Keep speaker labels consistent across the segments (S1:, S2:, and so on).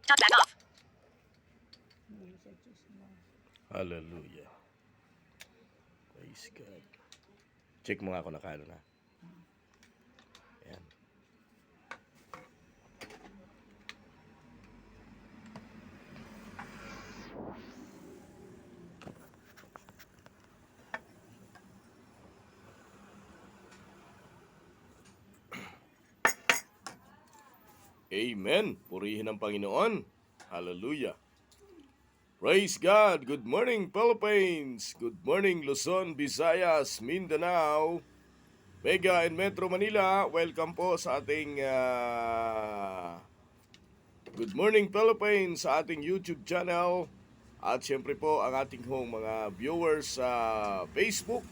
S1: Tap back off.
S2: Hallelujah. Praise God. Check mo nga ako nakaano na. Ayan. Amen. Purihin ang Panginoon. Hallelujah. Praise God. Good morning, Philippines. Good morning, Luzon, Visayas, Mindanao, Mega and Metro Manila. Welcome po sa ating Good Morning Philippines sa ating YouTube channel. At syempre po ang ating mga viewers sa Facebook,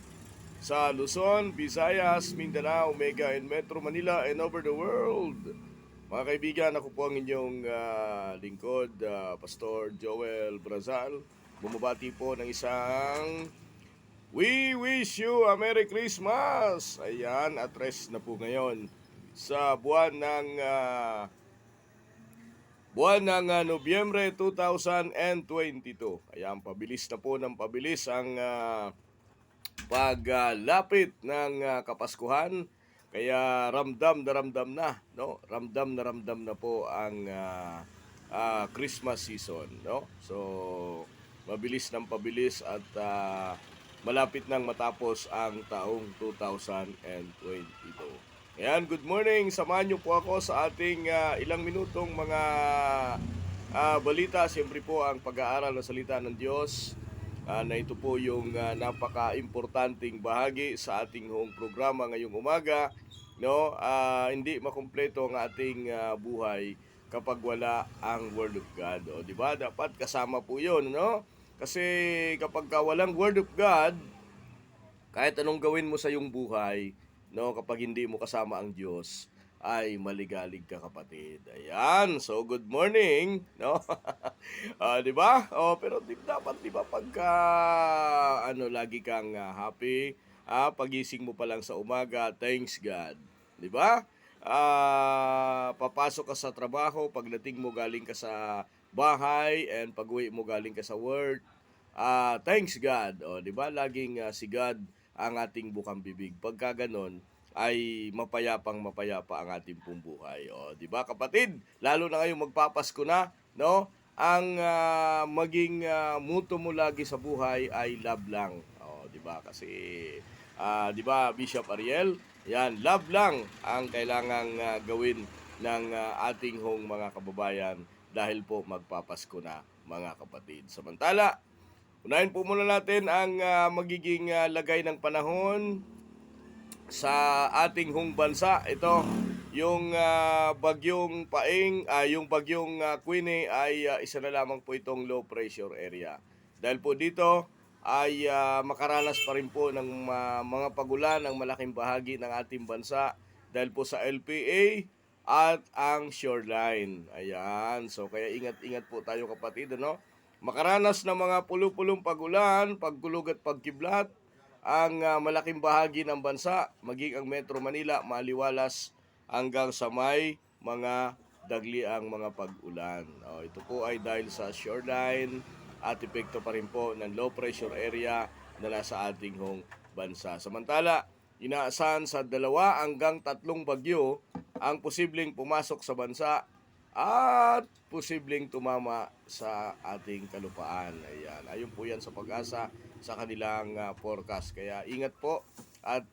S2: sa Luzon, Visayas, Mindanao, Mega and Metro Manila and over the world. Mga kaibigan, ako po ang inyong lingkod, Pastor Joel Brazal. Bumabati po ng isang We wish you a Merry Christmas! Ayan, at rest na po ngayon sa buwan ng Nobyembre 2022. Ayan, pabilis na po ng pabilis ang paglapit ng Kapaskuhan. Kaya ramdam na, no? Ramdam na po ang Christmas season, no? So, mabilis ng pabilis at malapit nang matapos ang taong 2022. Ayan, good morning. Samahan niyo po ako sa ating ilang minutong mga balita. Siyempre po ang pag-aaral ng salita ng Diyos. Na ito po yung napaka-importanting bahagi sa ating programa ngayong umaga, no? Hindi makumpleto ang ating buhay kapag wala ang Word of God, o di ba? Dapat kasama po 'yon, no? Kasi kapag walang Word of God, kahit anong gawin mo sa iyong buhay, no, kapag hindi mo kasama ang Diyos, ay maligalig ka, kapatid. Ayan. So good morning, no? 'Di ba? Pero dapat 'di ba pagka lagi kang happy, pagising mo pa lang sa umaga, thanks God. 'Di ba? Papasok ka sa trabaho, pagdating mo galing ka sa bahay, and pag-uwi mo galing ka sa work, thanks God. 'Di ba? Laging si God ang ating bukang bibig. Pagka ganon, ay mapayapa ang ating pong buhay. 'Di ba, kapatid? Lalo na ngayong magpapasko na, no? Ang maging muto mo lagi sa buhay ay love lang. 'Di ba? Kasi 'di ba, Bishop Ariel, yan, love lang ang kailangang gawin ng ating mga kababayan dahil po magpapasko na, mga kapatid. Samantala, unahin po muna natin ang magiging lagay ng panahon sa ating bansa. Ito, yung bagyong Paeng, yung bagyong Queenie ay isa na lamang po itong low pressure area. Dahil po dito ay makaranas pa rin po ng mga pagulan ng malaking bahagi ng ating bansa dahil po sa LPA at ang shoreline. Ayan, so kaya ingat-ingat po tayo, kapatid, ano? Makaranas ng mga pulupulong pagulan, pagkulog at pagkiblat ang malaking bahagi ng bansa, maging ang Metro Manila, maliwalas hanggang sa may mga dagli ang mga pag-ulan. Ito po ay dahil sa shoreline at epekto pa rin po ng low pressure area na nasa ating bansa. Samantala, inaasahan sa 2 hanggang 3 bagyo ang posibleng pumasok sa bansa at posibleng tumama sa ating kalupaan. Ayan. Ayon po yan sa Pag-asa sa kanilang forecast. Kaya ingat po at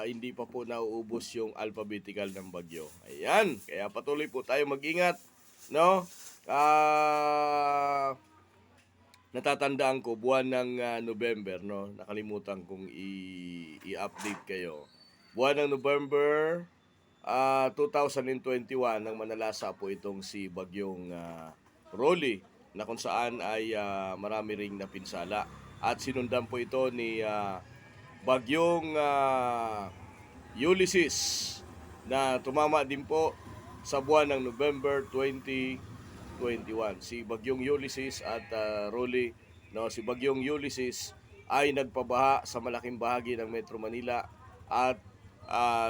S2: hindi pa po nauubos yung alphabetical ng bagyo. Ayan. Kaya patuloy po tayo mag-ingat, no? Natatandaan ko buwan ng November, no? Nakalimutan kong i-update kayo. Buwan ng November 2021 nang manalasa po itong si bagyong Rolly, na kung saan ay marami ring napinsala at sinundan po ito ni bagyong Ulysses na tumama din po sa buwan ng November 2021. Si bagyong Ulysses at Rolly, no, si bagyong Ulysses ay nagpabaha sa malaking bahagi ng Metro Manila at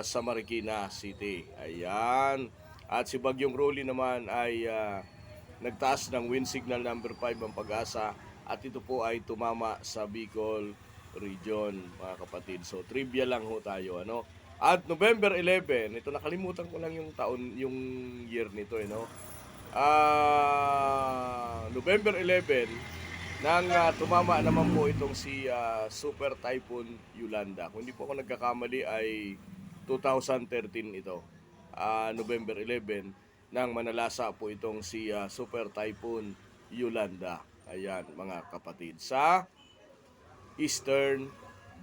S2: sa Marikina City. Ayan. At si Bagyong Rolly naman ay nagtaas ng wind signal number 5 ang Pag-asa at ito po ay tumama sa Bicol region, mga kapatid. So trivia lang ho tayo, ano. At November 11, ito nakalimutan ko lang yung taon, yung year nito, no. November 11 nang tumama naman po itong si Super Typhoon Yolanda. Kung hindi po ako nagkakamali ay 2013 ito. November 11 nang manalasa po itong si Super Typhoon Yolanda. Ayan, mga kapatid, sa Eastern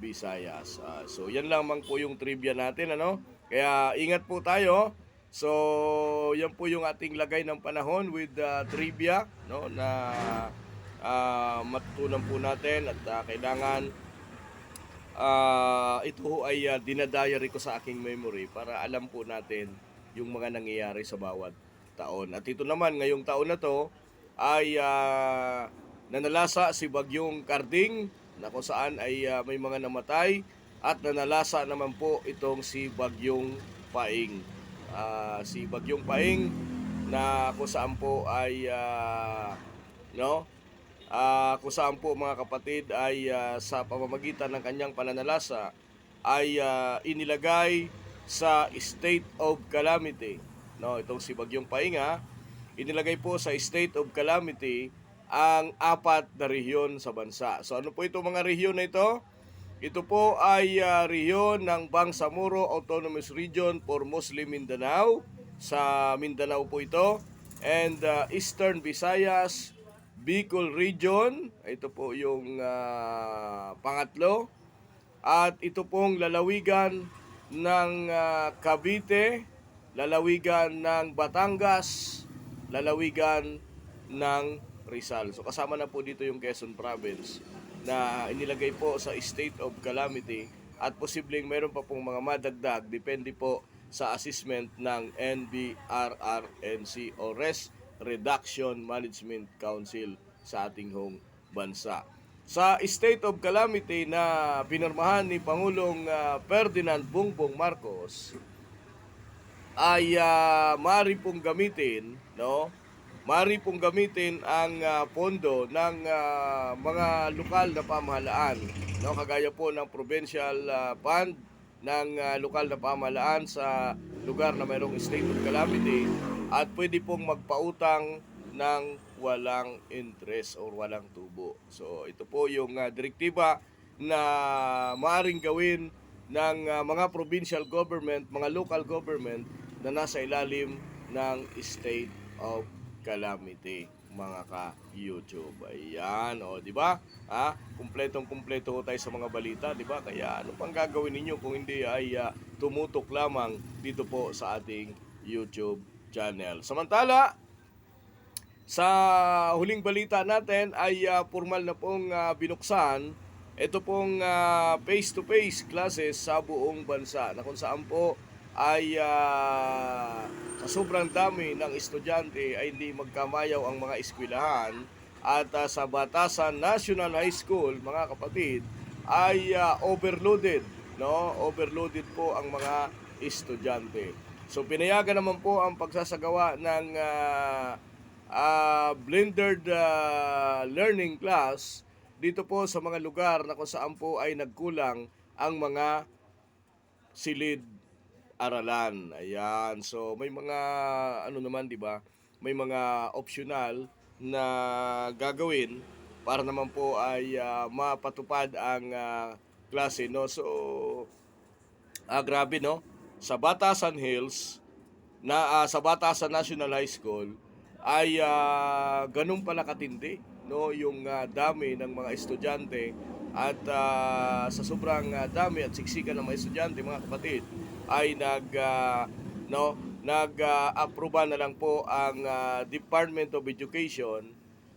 S2: Visayas. So yan lamang po yung trivia natin, ano? Kaya ingat po tayo. So yan po yung ating lagay ng panahon with trivia, no, na matutunan po natin at kailangan ito ho ay dinadiary ko sa aking memory para alam po natin yung mga nangyayari sa bawat taon. At ito naman, ngayong taon na to ay nanalasa si Bagyong Karding na kung saan ay may mga namatay at nanalasa naman po itong si Bagyong Paing. Si Bagyong Paing na kung saan po ay no, kung saan po, mga kapatid, ay sa pamamagitan ng kanyang pananalasa ay inilagay sa state of calamity. No, itong si Bagyong Painga, inilagay po sa state of calamity ang 4 na rehiyon sa bansa. So ano po itong mga rehiyon na ito? Ito po ay rehiyon ng Bangsamoro Autonomous Region for Muslim Mindanao. Sa Mindanao po ito. And Eastern Visayas, Bicol Region, ito po yung pangatlo. At ito pong lalawigan ng Cavite, lalawigan ng Batangas, lalawigan ng Rizal. So kasama na po dito yung Quezon Province na inilagay po sa state of calamity at posibleng mayroon pa pong mga madagdag depende po sa assessment ng NBRRNC o Risk Reduction Management Council sa ating hong bansa. Sa state of calamity na pinirmahan ni Pangulong Ferdinand Bongbong Marcos ay maaari pong gamitin, no? Maaari pong gamitin ang pondo ng mga lokal na pamahalaan, no? Kagaya po ng provincial fund ng lokal na pamahalaan sa lugar na mayroong state of calamity at pwede pong magpautang ng walang interest or walang tubo. So ito po yung direktiba na maaring gawin ng mga provincial government, mga local government na nasa ilalim ng state of calamity, mga ka-YouTube. Ayan, o, di ba? Kumpletong-kumpleto tayo sa mga balita, di ba? Kaya ano pang gagawin ninyo kung hindi ay tumutok lamang dito po sa ating YouTube channel. Samantala, sa huling balita natin ay formal na pong binuksan ito pong face-to-face classes sa buong bansa na kung saan po ay sa sobrang dami ng estudyante ay hindi magkamayaw ang mga eskwelahan at sa Batasan National High School, mga kapatid, ay overloaded, no? Overloaded po ang mga estudyante. So pinayagan naman po ang pagsasagawa ng blended learning class dito po sa mga lugar na kung saan po ay nagkulang ang mga silid aralan. Ayan. So may mga ano naman, 'di ba? May mga optional na gagawin para naman po ay mapatupad ang klase, no. So grabe, no. Sa Batasan Hills na sa Batasan National High School ay ganun pala katindi, no, yung dami ng mga estudyante at sa sobrang dami at siksikan ng mga estudyante, mga kapatid, ay nag-aproba na lang po ang Department of Education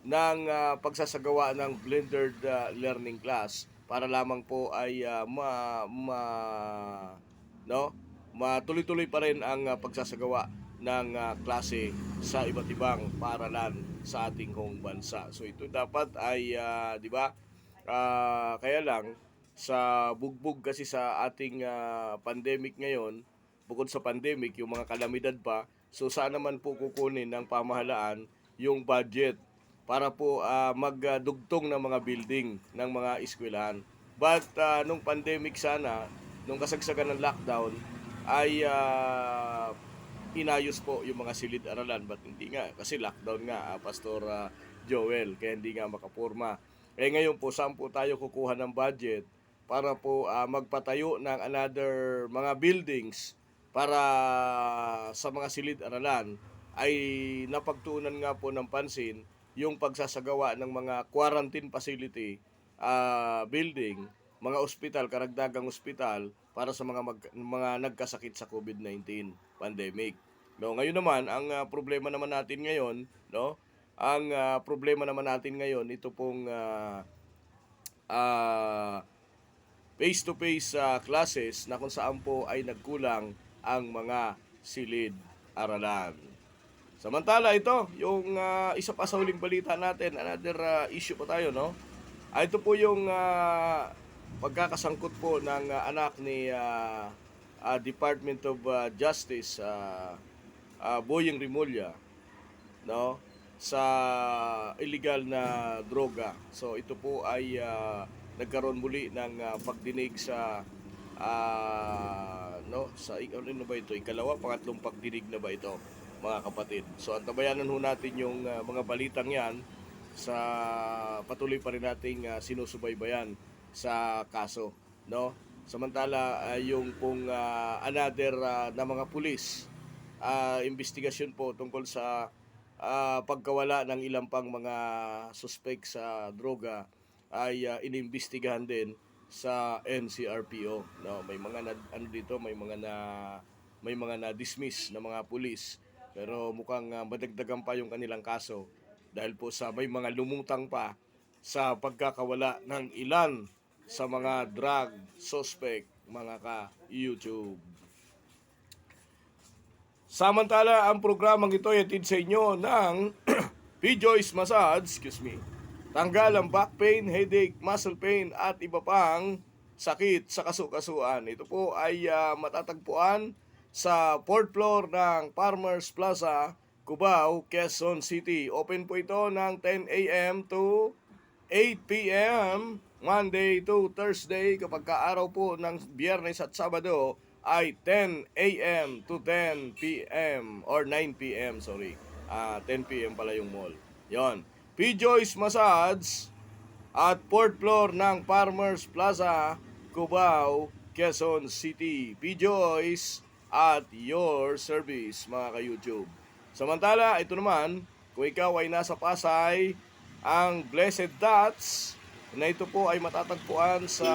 S2: ng pagsasagawa ng blended learning class para lamang po ay matuloy-tuloy pa rin ang pagsasagawa ng klase sa iba't ibang paaralan sa ating hong bansa. So ito dapat ay 'di ba? Kaya lang sa bugbog kasi sa ating pandemic ngayon, bukod sa pandemic, yung mga kalamidad pa, So sana man po kukunin ng pamahalaan yung budget para po magdugtong ng mga building ng mga eskwelahan. But nung pandemic sana, nung kasagsagan ng lockdown, ay inayos po yung mga silid-aralan. But hindi nga, kasi lockdown nga, Pastor Joel, kaya hindi nga makapurma. Eh ngayon po, saan po tayo kukuha ng budget para po magpatayo ng another mga buildings para sa mga silid-aralan ay napagtuunan nga po ng pansin yung pagsasagawa ng mga quarantine facility building, mga ospital, karagdagang ospital para sa mga nagkasakit sa COVID-19 pandemic. No, ngayon naman ang problema naman natin ngayon, no? Ang problema naman natin ngayon ito pong face-to-face classes na kung saan po ay nagkulang ang mga silid-aralan. Samantala ito, yung isa pa sa huling balita natin, another issue pa tayo, no? Ito po yung pagkakasangkot po ng anak ni Department of Justice, Boyeng Rimulya, no? Sa illegal na droga. So ito po ay nagkaroon muli ng pagdinig sa no, sa ano ba ito? Ikalawa, pangatlong pagdinig na ba ito, mga kapatid. So antabayanan ho natin yung mga balitang 'yan sa patuloy pa rin nating sinusubaybayan sa kaso, no? Samantala yung pong another na mga pulis investigasyon po tungkol sa pagkawala ng ilang pang mga suspect sa droga ay inimbestigahan din sa NCRPO, no? May mga ano dito, may mga na dismiss na mga pulis, pero mukhang madagdagan pa yung kanilang kaso dahil po sa may mga lumutang pa sa pagkakawala ng ilan sa mga drug suspect, mga ka-YouTube. Samantala, ang programang ito ay atid sa inyo ng P-Joyce Massage, tanggal ang back pain, headache, muscle pain at iba pang sakit sa kasukasuan. Ito po ay matatagpuan sa 4th floor ng Farmers Plaza, Cubao, Quezon City. Open po ito ng 10 a.m. to 8 p.m. Monday to Thursday. Kapag kaaraw po ng Biyernes at Sabado ay 10 a.m. to 10 p.m. or 9 p.m. 10 p.m. pala yung mall. Yon. P-Joyce Massage at 4th floor ng Farmers Plaza, Cubao, Quezon City. P-Joyce at your service, mga ka-YouTube. Samantala, ito naman, kung ikaw ay nasa Pasay, ang Blessed Dots na ito po ay matatagpuan sa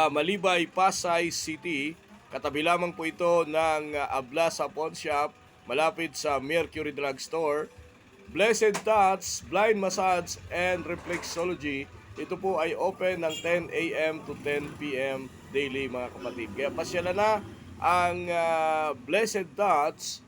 S2: Malibay, Pasay City. Katabi lamang po ito ng Ablasa Pawn Shop, malapit sa Mercury Drug Store. Blessed Dots, Blind Massage and Reflexology. Ito po ay open ng 10 a.m. to 10 p.m. daily, mga kapatid. Kaya pasyalan na ang Blessed Dots,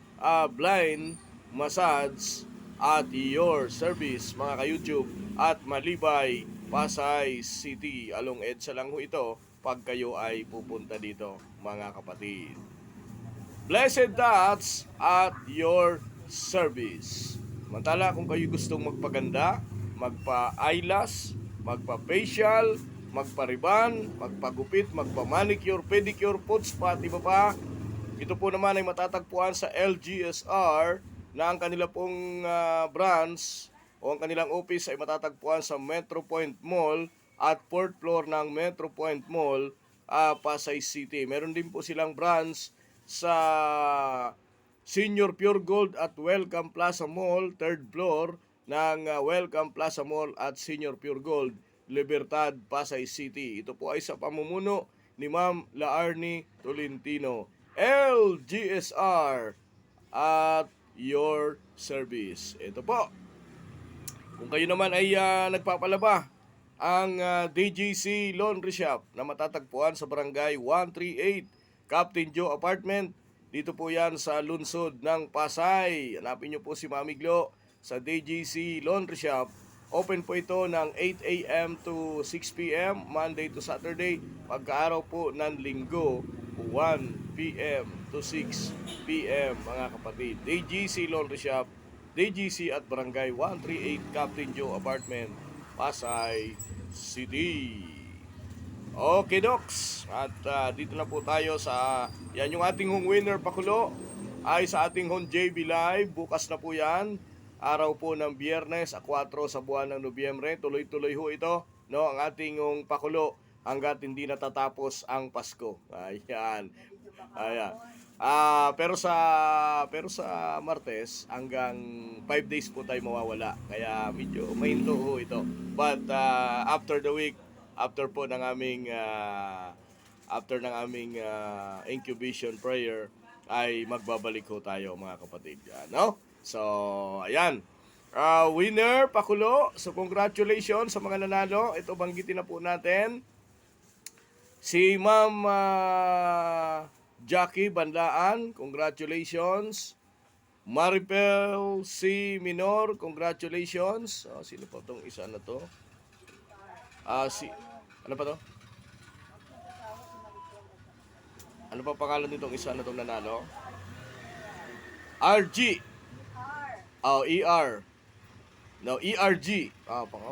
S2: Blind Massage at your service, mga ka-YouTube, at Malibay, Pasay City. Along EDSA lang ho ito pag kayo ay pupunta dito, mga kapatid. Blessed Dots at your service. Mantala kung kayo gustong magpaganda, magpa-eyelash, magpa-facial, magpa-ribbon, magpagupit, magpa-manicure, pedicure, foot spa, iba pa. Ito po naman ay matatagpuan sa LGSR na ang kanila pong branch o ang kanilang office ay matatagpuan sa Metro Point Mall at 4th floor ng Metro Point Mall, Pasay City. Meron din po silang branch sa Senior Pure Gold at Welcome Plaza Mall, 3rd floor ng Welcome Plaza Mall at Senior Pure Gold, Libertad, Pasay City. Ito po ay sa pamumuno ni Ma'am Laarni Tolentino. LGSR at your service. Ito po. Kung kayo naman ay nagpapalaba, ang DJC Laundry Shop na matatagpuan sa Barangay 138, Captain Joe Apartment. Dito po yan sa lungsod ng Pasay. Hanapin nyo po si Mami Glo sa DJC Laundry Shop. Open po ito ng 8 a.m. to 6 p.m. Monday to Saturday. Pagkaaraw po ng Linggo, 1 p.m. p.m. to 6 p.m. mga kapatid. DGC Laundry Shop, DGC at Barangay 138 Captain Joe Apartment, Pasay City. Okay, Docs. At dito na po tayo sa, yan yung ating hong winner pakulo ay sa ating hong JB Live. Bukas na po yan. Araw po ng Biyernes, 4 sa buwan ng Nobyembre. Tuloy-tuloy ho ito, no, ang ating hong pakulo hanggat hindi natatapos ang Pasko. Ayan. Ayan. Pero sa Martes hanggang 5 days po tayo mawawala. Kaya medyo mahinto ho ito. But after the week, after ng aming incubation prayer ay magbabalik ho tayo mga kapatid. No? So, ayan. Winner, pakulo. So, congratulations sa mga nanalo. Ito banggitin na po natin. Si Ma'am Jackie Bandaan, congratulations. Maripel C. Minor, congratulations. Sino po itong isa na to? Ano pa to? Ano pa pangalan nitong isa na itong nanalo? RG. ER. No, ERG.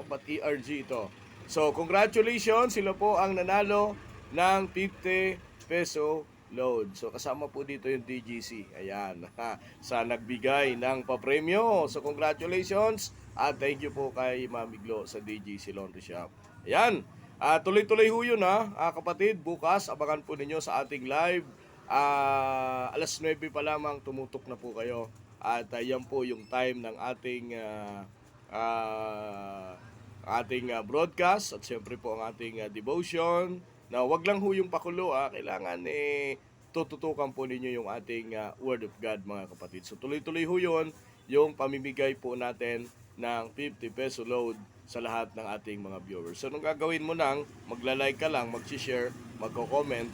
S2: Ba't ERG ito? So, congratulations. Sila po ang nanalo ng 50 peso load. So, kasama po dito yung DGC. Ayan. Sa nagbigay ng papremyo. So, congratulations. At thank you po kay Mami Glo sa DGC Laundry Shop. Ayan. Tuloy-tuloy ho yun kapatid. Bukas, abangan po ninyo sa ating live. Alas 9 pa lamang tumutok na po kayo. At yan po yung time ng ating broadcast. At siyempre po ang ating devotion. Na wag lang ho yung pakulo. Kailangan tututukan po ninyo yung ating Word of God mga kapatid. So tuloy-tuloy ho yun yung pamimigay po natin ng 50 peso load sa lahat ng ating mga viewers. So, nung gagawin mo nang, magla-like ka lang, mag-share, magko-comment,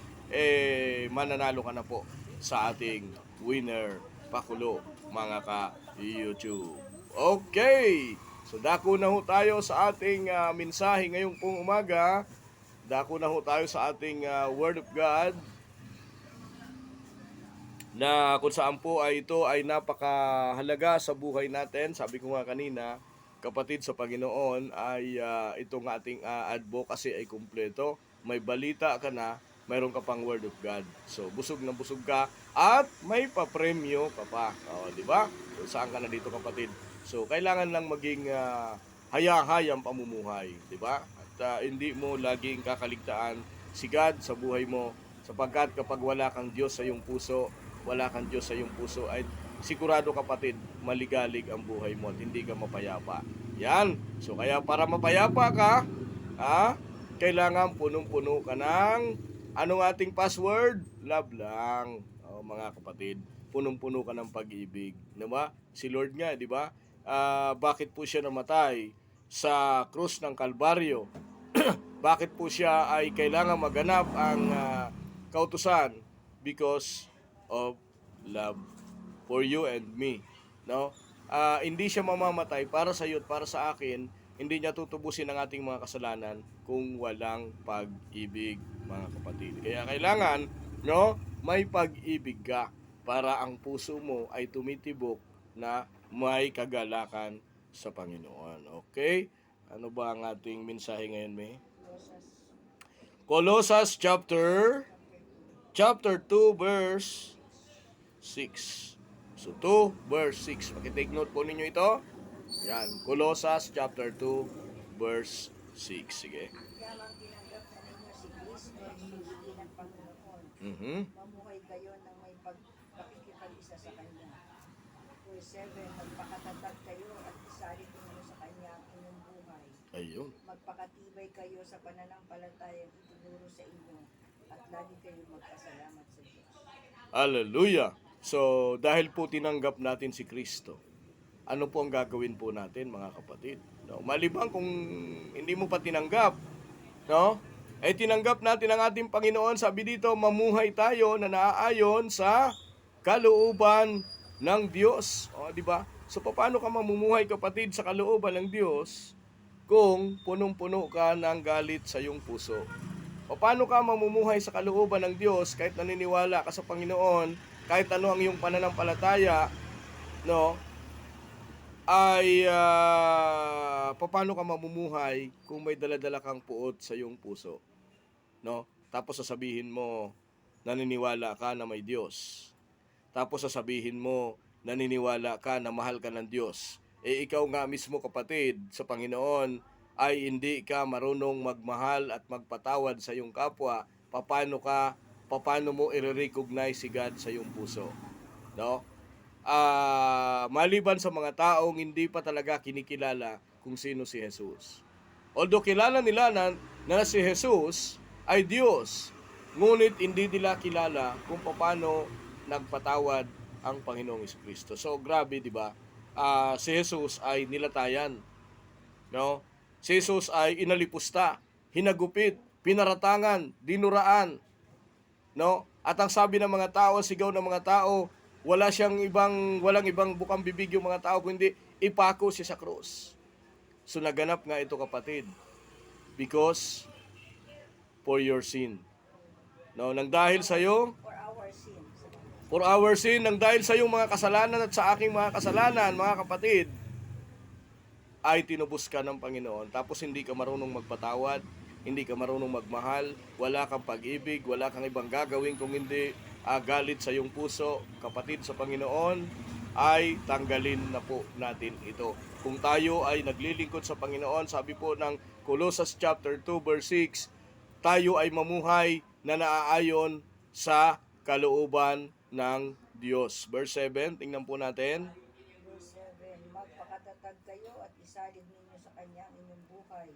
S2: mananalo ka na po sa ating winner pakulo, mga ka-YouTube. Okay! So, dako na ho tayo sa ating mensahe ngayong pong umaga. Dako na ho tayo sa ating Word of God na kung saan po ito ay napakahalaga sa buhay natin. Sabi ko nga kanina, kapatid sa Panginoon ay itong ating advocacy ay kumpleto. May balita ka na, mayroon ka pang Word of God. So, busog na busog ka at may papremyo ka pa. Di ba? So, saan ka na dito kapatid? So, kailangan lang maging hayang-hayang pamumuhay. Di ba? At hindi mo laging kakaligtaan si God sa buhay mo. Sapagkat kapag wala kang Diyos sa iyong puso, wala kang Diyos sa iyong puso, ay sigurado kapatid, maligalig ang buhay mo at hindi ka mapayapa. Yan. So kaya para mapayapa ka, kailangan punong-puno ka ng anong ating password? Love lang. Mga kapatid, punong-puno ka ng pag-ibig. Diba? Si Lord nga, di ba? Bakit po siya namatay sa krus ng Kalbaryo? Bakit po siya ay kailangan maganap ang kautusan? Because of love for you and me, no? Hindi siya mamamatay para sa iyo at para sa akin. Hindi niya tutubusin ang ating mga kasalanan kung walang pag-ibig, mga kapatid. Kaya kailangan, no, may pag-ibig ka para ang puso mo ay tumitibok na may kagalakan sa Panginoon. Okay? Ano ba ang ating mensahe ngayon, May? Colossus chapter 2 verse 6. So 2 verse 6. Paki-take note po ninyo ito. Yan, Colossus chapter 2 verse 6. Sige.
S1: Mamuhay kayo ng may pakikipag-isa sa Kanya. Verse 7, magpakatatag kayo at isali ninyo sa Kanya ang inyong buhay.
S2: Ayun.
S1: Magpakatibay kayo sa pananampalatayang itinuro sa inyo at lagi kayong magpasalamat sa Diyos.
S2: Hallelujah! So, dahil po tinanggap natin si Kristo, ano po ang gagawin po natin, mga kapatid? No? Malibang kung hindi mo pa tinanggap, no? Tinanggap natin ang ating Panginoon. Sabi dito, mamuhay tayo na naaayon sa kalooban ng Diyos. Di ba? So, paano ka mamumuhay, kapatid, sa kalooban ng Diyos kung punong-puno ka ng galit sa iyong puso? Paano ka mamumuhay sa kalooban ng Diyos kahit naniniwala ka sa Panginoon, kahit ano ang iyong pananampalataya, no? Ay paano ka mamumuhay kung may dala-dala kang puot sa iyong puso, no? Tapos sasabihin mo naniniwala ka na may Diyos. Tapos sasabihin mo naniniwala ka na mahal ka ng Diyos. Ikaw nga mismo kapatid sa Panginoon ay hindi ka marunong magmahal at magpatawad sa iyong kapwa. Paano mo i-recognize si God sa iyong puso, no? Maliban sa mga taong hindi pa talaga kinikilala kung sino si Jesus. Although kilala nila na si Jesus ay Diyos, ngunit hindi nila kilala kung paano nagpatawad ang Panginoong Jesucristo. So grabe, di ba? Si Jesus ay nilatayan, no? Si Jesus ay inalipusta, hinagupit, pinaratangan, dinuraan, no? At ang sabi ng mga tao, sigaw ng mga tao, walang ibang bukang bibig yung mga tao kundi ipako siya sa krus. So naganap nga ito kapatid because for your sin. No, nang dahil sa iyo, for our sin, nang dahil sa iyong mga kasalanan at sa aking mga kasalanan, mga kapatid, ay tinubos ka ng Panginoon. Tapos hindi ka marunong magpatawad, hindi ka marunong magmahal, wala kang pag-ibig, wala kang ibang gagawin kung hindi galit sa iyong puso, kapatid sa Panginoon, ay tanggalin na po natin ito. Kung tayo ay naglilingkod sa Panginoon, sabi po ng Colossus chapter 2 verse 6, tayo ay mamuhay na naaayon sa kalooban ng Diyos. Verse 7, tingnan po natin.
S1: Verse 7, magpakatatag kayo at isalid ninyo sa Kanya ang inyong buhay.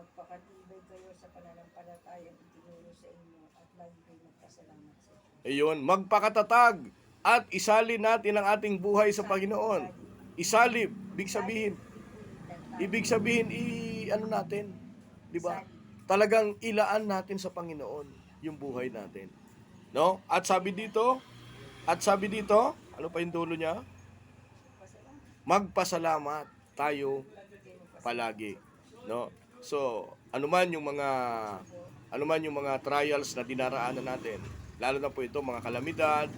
S1: Magpakatibay kayo sa pananampalatayang itinuro sa inyo at lagi kayo magpasalamat sa Diyos.
S2: Ayun, magpakatatag at isalin natin ang ating buhay sa Panginoon. Isalib, ibig sabihin ano natin, di ba? Talagang ilaan natin sa Panginoon yung buhay natin. No? At sabi dito, ano pa yung dulo niya? Magpasalamat tayo palagi, no? So, anuman yung mga trials na dinaraanan natin, lalo na po ito mga kalamidad,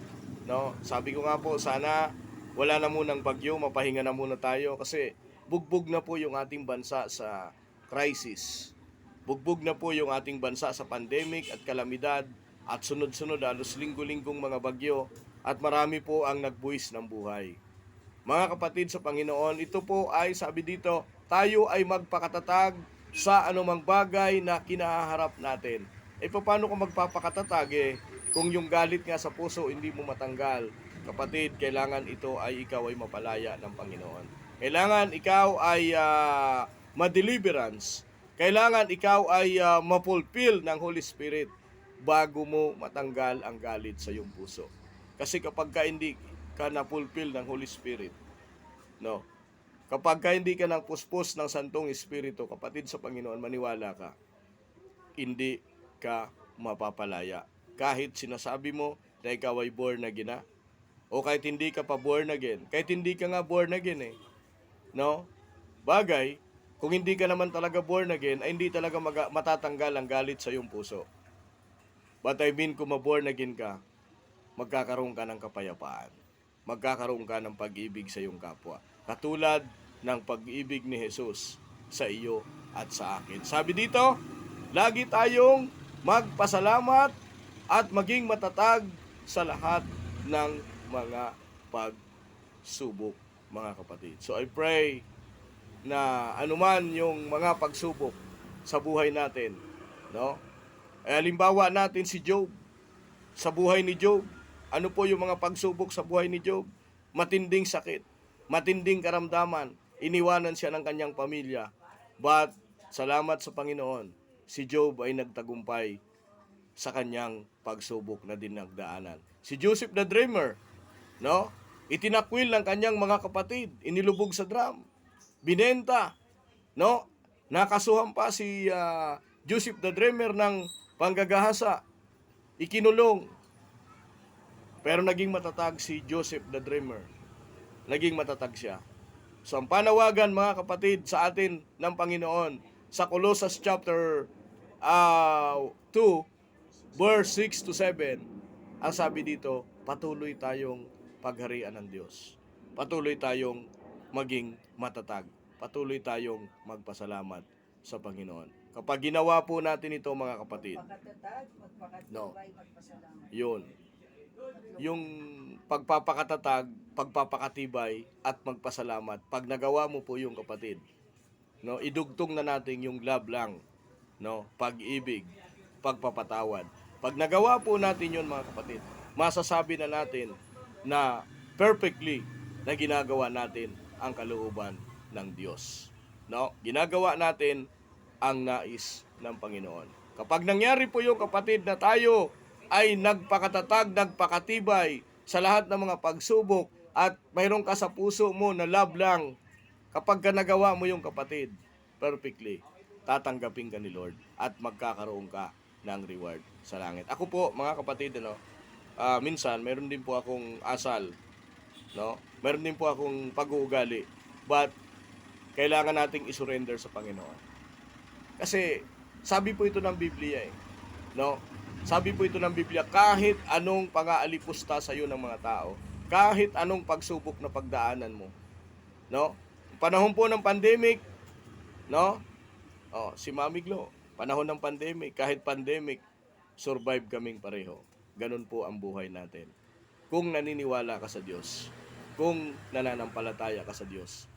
S2: no? Sabi ko nga po, sana wala na munang bagyo, mapahinga na muna tayo kasi bugbog na po yung ating bansa sa crisis. Bugbog na po yung ating bansa sa pandemic at kalamidad at sunod-sunod halos linggo-linggong mga bagyo at marami po ang nagbuwis ng buhay. Mga kapatid sa Panginoon, ito po ay sabi dito, tayo ay magpakatatag sa anumang bagay na kinaharap natin. Paano kung magpapakatatag kung yung galit nga sa puso hindi mo matanggal? Kapatid, kailangan ikaw ay mapalaya ng Panginoon. Kailangan ikaw ay ma-deliverance. Kailangan ikaw ay ma-fulfill ng Holy Spirit bago mo matanggal ang galit sa iyong puso. Kasi kapag hindi ka na-fulfill ng Holy Spirit, no? Kapag hindi ka nang puspos ng Santong Espiritu, kapatid sa Panginoon, maniwala ka, hindi ka mapapalaya. Kahit sinasabi mo na ikaw ay born again na, o kahit hindi ka pa born again, kahit hindi ka nga born again no? Bagay, kung hindi ka naman talaga born again, ay hindi talaga matatanggal ang galit sa iyong puso. But I mean, kung ma-born again ka, magkakaroon ka ng kapayapaan. Magkakaroon ka ng pag-ibig sa iyong kapwa. Katulad ng pag-ibig ni Jesus sa iyo at sa akin. Sabi dito, lagi tayong magpasalamat at maging matatag sa lahat ng mga pagsubok, mga kapatid. So I pray na anuman yung mga pagsubok sa buhay natin, no? Halimbawa natin si Job, sa buhay ni Job, ano po yung mga pagsubok sa buhay ni Job? Matinding sakit, matinding karamdaman, iniwanan siya ng kanyang pamilya. But salamat sa Panginoon, si Job ay nagtagumpay sa kanyang pagsubok na dinagdaanan. Si Joseph the Dreamer, no? Itinakwil ng kanyang mga kapatid, inilubog sa drum, binenta, no? Nakasuhan pa si Joseph the Dreamer ng panggagahasa, ikinulong. Pero naging matatag si Joseph the Dreamer. Naging matatag siya. So ang panawagan mga kapatid sa atin ng Panginoon sa Colossus chapter 2, verse 6 to 7, ang sabi dito, patuloy tayong pagharian ng Diyos. Patuloy tayong maging matatag. Patuloy tayong magpasalamat sa Panginoon. Kapag ginawa po natin ito, mga kapatid,
S1: Magpakatatag, magpakatibay, magpasalamat.
S2: yun, yung pagpapakatatag, pagpapakatibay, at magpasalamat, pag nagawa mo po yung kapatid, no, idugtong na natin yung love lang, no, pag-ibig, pagpapatawad. Pag nagawa po natin yun, mga kapatid, masasabi na natin na perfectly na ginagawa natin ang kalooban ng Diyos. No? Ginagawa natin ang nais ng Panginoon. Kapag nangyari po yung kapatid na tayo ay nagpakatatag, nagpakatibay sa lahat ng mga pagsubok at mayroon ka sa puso mo na love lang, kapag ka nagawa mo yung kapatid perfectly, tatanggapin ka ni Lord at magkakaroon ka ng reward sa langit. Ako po, mga kapatid, minsan meron din po akong asal, no? Meron din po akong pag-uugali, but kailangan nating isurrender sa Panginoon. Kasi sabi po ito ng Biblia no? Sabi po ito ng Biblia, kahit anong pang-aalipusta sa iyo ng mga tao, kahit anong pagsubok na pagdaanan mo, no? Panahon po ng pandemic, no? Si Mami Glo, panahon ng pandemic, kahit pandemic, survive kaming pareho. Ganun po ang buhay natin. Kung naniniwala ka sa Diyos, kung nananampalataya ka sa Diyos,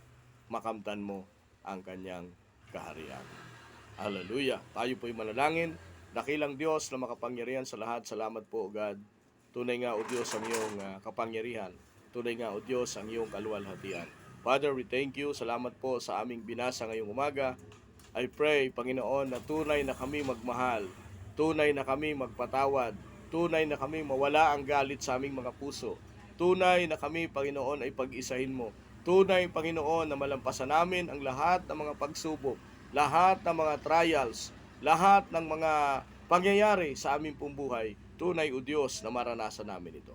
S2: makamtan mo ang kanyang kaharian. Hallelujah. Tayo po'y manalangin. Dakilang Diyos na makapangyarihan sa lahat. Salamat po, God. Tunay nga, O Diyos, ang iyong kapangyarihan. Tunay nga, O Diyos, ang iyong kaluwalhatian. Father, we thank you. Salamat po sa aming binasa ngayong umaga. I pray, Panginoon, na tunay na kami magmahal. Tunay na kami magpatawad. Tunay na kami mawala ang galit sa aming mga puso. Tunay na kami, Panginoon, ay pag-isahin mo. Tunay, Panginoon, na malampasan namin ang lahat ng mga pagsubok, lahat ng mga trials, lahat ng mga pangyayari sa aming pong buhay. Tunay, O Diyos, na maranasan namin ito.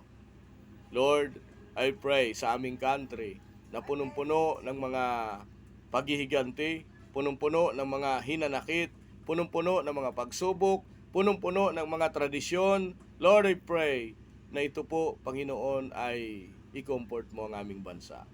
S2: Lord, I pray sa aming country na punong-puno ng mga paghihiganti, punong-puno ng mga hinanakit, punong-puno ng mga pagsubok, punong-puno ng mga tradisyon. Lord, I pray na ito po, Panginoon, ay i-comfort mo ang aming bansa.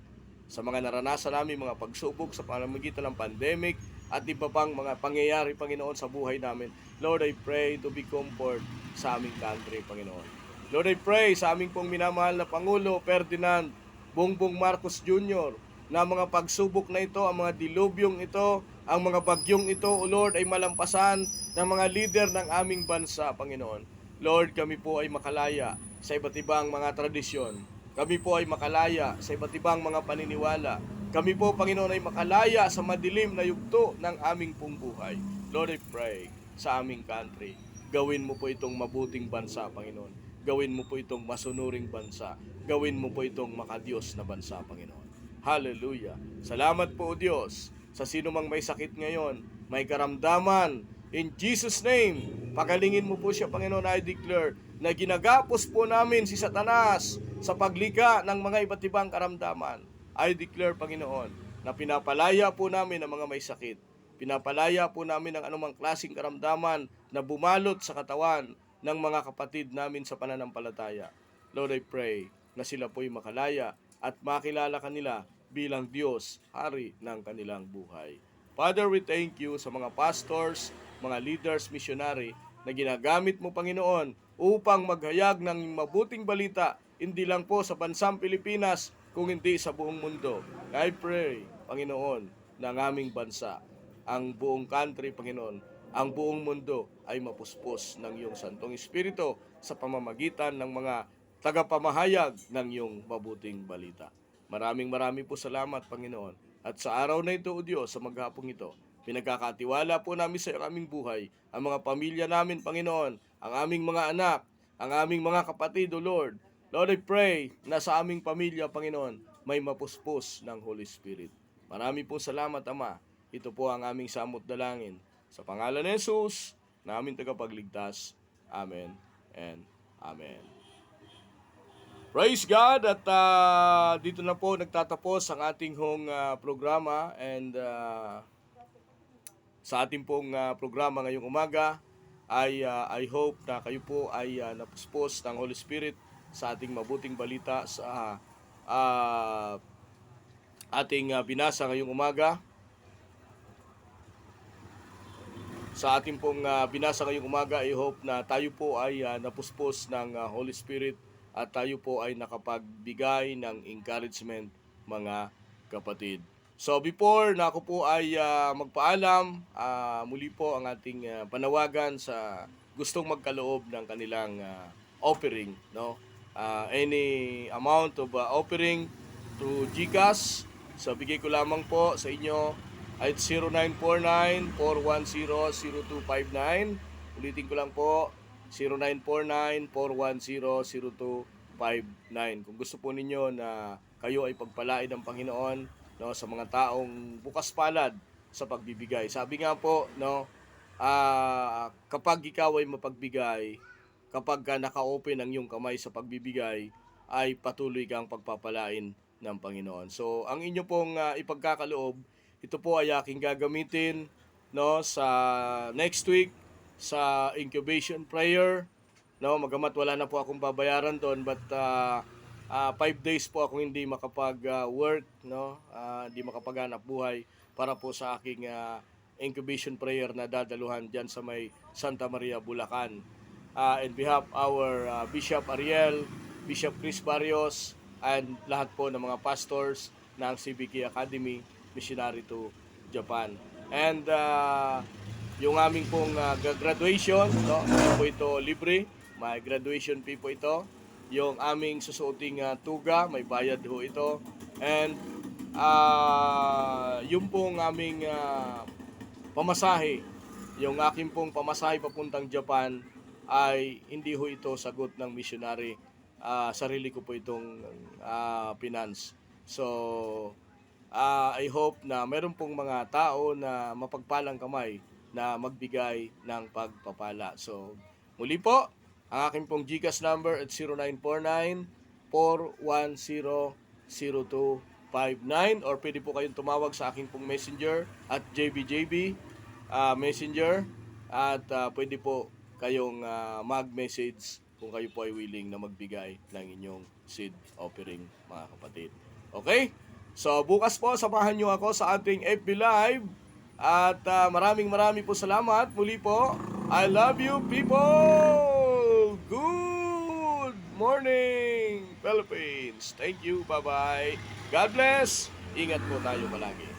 S2: Sa mga naranasan namin mga pagsubok sa pamamagitan ng pandemic at iba pang mga pangyayari, Panginoon, sa buhay namin, Lord, I pray to be comfort sa aming country, Panginoon. Lord, I pray sa aming pong minamahal na Pangulo, Ferdinand Bongbong Marcos Jr., na mga pagsubok na ito, ang mga dilubyong ito, ang mga bagyong ito, O Lord, ay malampasan ng mga leader ng aming bansa, Panginoon. Lord, kami po ay makalaya sa iba't ibang mga tradisyon. Kami po ay makalaya sa iba't ibang mga paniniwala. Kami po, Panginoon, ay makalaya sa madilim na yugto ng aming pong buhay. Lord, I pray sa aming country, gawin mo po itong mabuting bansa, Panginoon. Gawin mo po itong masunuring bansa. Gawin mo po itong makadiyos na bansa, Panginoon. Hallelujah. Salamat po, O Diyos, sa sino mang may sakit ngayon, may karamdaman. In Jesus' name, pagalingin mo po siya, Panginoon. I declare na ginagapos po namin si Satanas sa paglika ng mga iba't ibang karamdaman. I declare, Panginoon, na pinapalaya po namin ang mga may sakit. Pinapalaya po namin ang anumang klaseng karamdaman na bumalot sa katawan ng mga kapatid namin sa pananampalataya. Lord, I pray na sila po'y makalaya at makilala kanila bilang Diyos, Hari ng kanilang buhay. Father, we thank you sa mga pastors, mga leaders, missionary na ginagamit mo, Panginoon, upang maghayag ng mabuting balita, hindi lang po sa bansang Pilipinas, kung hindi sa buong mundo. I pray, Panginoon, na ang aming bansa, ang buong country, Panginoon, ang buong mundo ay mapuspos ng iyong Santong Espiritu sa pamamagitan ng mga tagapamahayag ng iyong mabuting balita. Maraming po salamat, Panginoon. At sa araw na ito, O Diyos, sa maghapong ito, pinagkakatiwala po namin sa aming buhay, ang mga pamilya namin, Panginoon, ang aming mga anak, ang aming mga kapatid, O Lord. Lord, I pray na sa aming pamilya, Panginoon, may mapuspos ng Holy Spirit. Marami po salamat, Ama. Ito po ang aming samot dalangin. Sa pangalan ni Jesus, na aming tagapagligtas. Amen and Amen. Praise God, at dito na po nagtatapos ang ating programa, and sa ating pong programa ngayong umaga ay I hope na kayo po ay napuspos ng Holy Spirit sa ating mabuting balita sa ating binasa ngayong umaga. Sa ating pong binasa ngayong umaga, I hope na tayo po ay napuspos ng Holy Spirit at tayo po ay nakapagbigay ng encouragement, mga kapatid. So before na ako po ay magpaalam, muli po ang ating panawagan sa gustong magkaloob ng kanilang offering, no? Any amount of offering through GCash, so bigay ko lamang po sa inyo ay 0949-410-0259. Ulitin ko lang po, 0949-410-0259. Kung gusto po ninyo na kayo ay pagpalain ng Panginoon, no, sa mga taong bukas palad sa pagbibigay. Sabi nga po, no, kapag ikaw ay mapagbigay, kapag naka-open ang iyong kamay sa pagbibigay, ay patuloy kang pagpapalain ng Panginoon. So, ang inyo pong ipagkakaloob, ito po ay aking gagamitin, no, sa next week sa incubation prayer, no, magamat wala na po akong babayaran doon, but 5 days po ako hindi makapag-work, no, hindi makapaghanap buhay para po sa aking incubation prayer na dadaluhan diyan sa may Santa Maria, Bulacan. In behalf our Bishop Ariel, Bishop Chris Barrios, and lahat po ng mga pastors ng CBK Academy Missionary to Japan. And yung aming pong graduation, no, po ito libre, may graduation fee po ito. Yung aming susuoting tuga, may bayad ho ito. And yung pong aming pamasahe, yung aking pong pamasahe papuntang Japan ay hindi ho ito sagot ng missionary. Sarili ko po itong finance. So, I hope na meron pong mga tao na mapagpalang kamay na magbigay ng pagpapala. So, muli po, ang aking pong GCash number at 0949-410-0259 or pwede po kayong tumawag sa aking pong messenger at JBJB messenger at pwede po kayong mag-message kung kayo po ay willing na magbigay ng inyong seed offering, mga kapatid. Okay? So, bukas po, samahan nyo ako sa ating FB Live. At maraming po salamat. Muli po, I love you people! Good morning, Philippines! Thank you, bye-bye. God bless! Ingat po tayo palagi.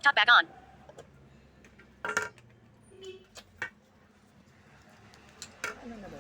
S3: Talk back on.
S1: Ano na ba?